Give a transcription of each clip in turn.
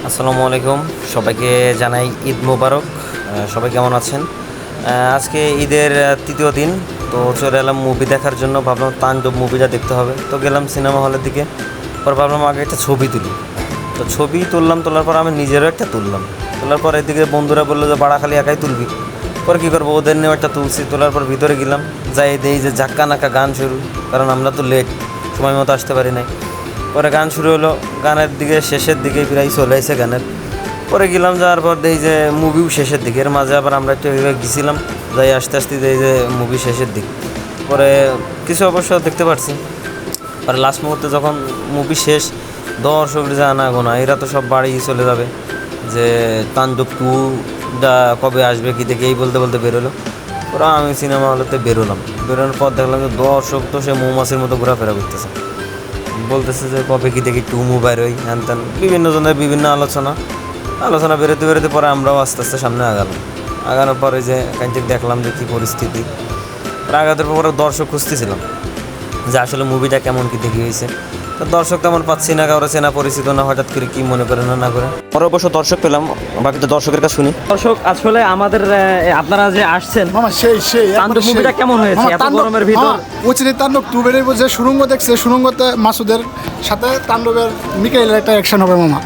আসসালামু আলাইকুম, সবাইকে জানাই ঈদ মোবারক। সবাই কেমন আছেন? আজকে ঈদের তৃতীয় দিন, তো চলে এলাম মুভি দেখার জন্য। ভাবলাম তাণ্ডব মুভিটা দেখতে হবে, তো গেলাম সিনেমা হলের দিকে। পর ভাবলাম আগে একটা ছবি তুলি, তো ছবি তুললাম। তোলার পর আমি নিজেরও একটা তুললাম। তোলার পর এদিকে বন্ধুরা বললো যে বাড়া খালি একাই তুলবি। পরে কী করবো, ওদের নিয়েও একটা তুলছি। তোলার পর ভিতরে গেলাম, যাই দেই যে ঝাক্কা নাক্কা গান শুরু, কারণ আমরা তো লেট, সময় মতো আসতে পারি নাই। পরে গান শুরু হলো, গানের দিকে শেষের দিকে প্রায় চলে আসে গানের। পরে গেলাম, যাওয়ার পর দেখি যে মুভিও শেষের দিকে। এর মাঝে আবার আমরা একটু গেছিলাম, যাই আস্তে আস্তে দেখি যে মুভি শেষের দিক। পরে কিছু অবশ্য দেখতে পারছি। আর লাস্ট মুহূর্তে যখন মুভি শেষ, দর্শক যে আনা গোনা, এরা তো সব বাড়ি চলে যাবে, যে তাণ্ডব টুটা কবে আসবে কী দেখে এই বলতে বলতে বেরোলো। ওরা আমি সিনেমা হলেতে বেরোলাম। বেরোনোর পর দেখলাম যে দর্শক তো সে মৌমাছির মতো ঘোরাফেরা করতেছে, বলতেছে যে কবে কী দেখি টু মুভ বেরোই, হ্যান ত্যান বিভিন্ন জনের বিভিন্ন আলোচনা বেরোতে বেরোতে পরে আমরাও আস্তে আস্তে সামনে আগানোর পরে যে কাইন্টিক দেখলাম যে কী পরিস্থিতি। আগাতের পরে দর্শক খুঁজতেছিলাম যে আসলে মুভিটা কেমন কী দেখি হয়েছে। তো দর্শক তেমন পাচ্ছি না, কারো চেনা পরিচিত না, হঠাৎ করে কী মনে করে না করে পরে অবশ্য দর্শক পেলাম। বাকি তো দর্শকের কাছে শুনি। দর্শক, আসলে আমাদের আপনারা যে আসছেন, মামা সেই তাণ্ডব মুভিটা কেমন হয়েছে এত গরমের ভিতর? উচিত তাণ্ডব টু বেরিয়ে যে সুরঙ্গ দেখছে, সুরঙ্গতে মাসুদের সাথে তাণ্ডবের মিকাইলের একটা অ্যাকশন হবে মামা,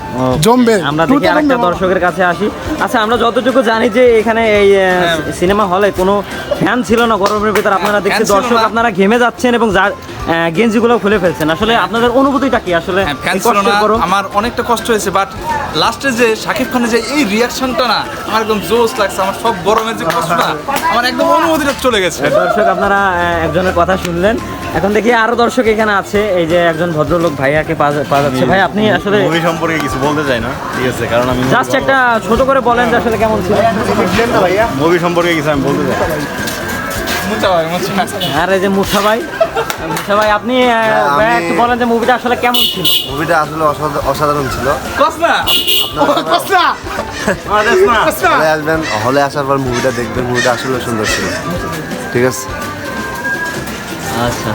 জমবে। আমরা দেখি আরেকটা দর্শকের কাছে আসি। আচ্ছা, আমরা যতটুকু জানি যে এখানে এই সিনেমা হলে কোনো ফ্যান ছিল না গরমের ভিতর। আপনারা দেখছি দর্শক, আপনারা ঘেমে যাচ্ছেন এবং যার গেঞ্জিগুলো খুলে ফেলছেন। আসলে আপনাদের অনুভূতিটা কি? আসলে আমার অনেকটা কষ্ট হয়েছে, বাট লাস্টে যে শাকিব খানের যে এই রিয়াকশনটা না, আমার একদম জোশ লাগছে। আমার সব গরমের যে কষ্টটা, আমার একদম অনুভূতিটা চলে গেছে। দর্শক, আপনারা একজনের কথা শুনলেন, এখন দেখি আরো দর্শক এখানে আছে। এই যে একজন ভদ্রলোক ভাইয়াকে পাওয়া যাচ্ছে। ভাই, আপনি আসলে মুভি সম্পর্কে কিছু বলতে চাই না, ঠিক আছে, কারণ আমি জাস্ট একটা ছোট করে বলেন যে আসলে কেমন ছিল মুভি সম্পর্কে কিছু আমি বলতে চাই। আর এই যে মুসা ভাই, আপনি একটু বলেন যে মুভিটা আসলে কেমন ছিল? মুভিটা আসলে অসাধারণ ছিল। হলে আসবেন, হলে আসার পর মুভিটা দেখবেন, মুভিটা আসলে সুন্দর ছিল। ঠিক আছে, আচ্ছা,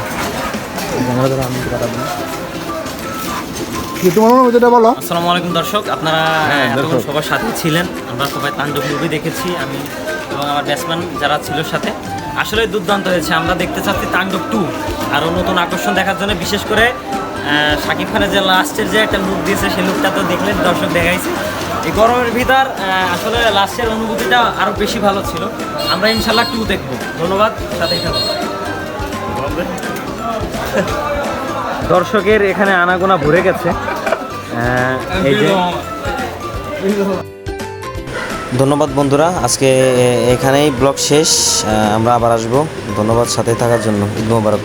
তোমার যেটা বলো। আসসালামু আলাইকুম দর্শক, আপনারা এতক্ষণ সবার সাথে ছিলেন। আমরা সবাই তাণ্ডব মুভি দেখেছি, আমি এবং আমার ব্যাটসম্যান যারা ছিল সাথে। আসলে দুর্দান্ত হয়েছে। আমরা দেখতে চাচ্ছি তাণ্ডব টু, আরও নতুন আকর্ষণ দেখার জন্য। বিশেষ করে শাকিব খানের যে লাস্টের যে একটা লুক দিয়েছে, সেই লুকটা তো দেখলেন, দর্শক দেখাইছে। এই গরমের ভিতর আসলে লাস্টের অনুভূতিটা আরও বেশি ভালো ছিল। আমরা ইনশাল্লাহ টু দেখবো। ধন্যবাদ, সাথেই থাকুন। দর্শকের এখানে আনাগোনা ভরে গেছে। এই যে ধন্যবাদ বন্ধুরা, আজকে এখানেই ব্লগ শেষ। আমরা আবার আসবো। ধন্যবাদ সাথে থাকার জন্য। ঈদ মোবারক।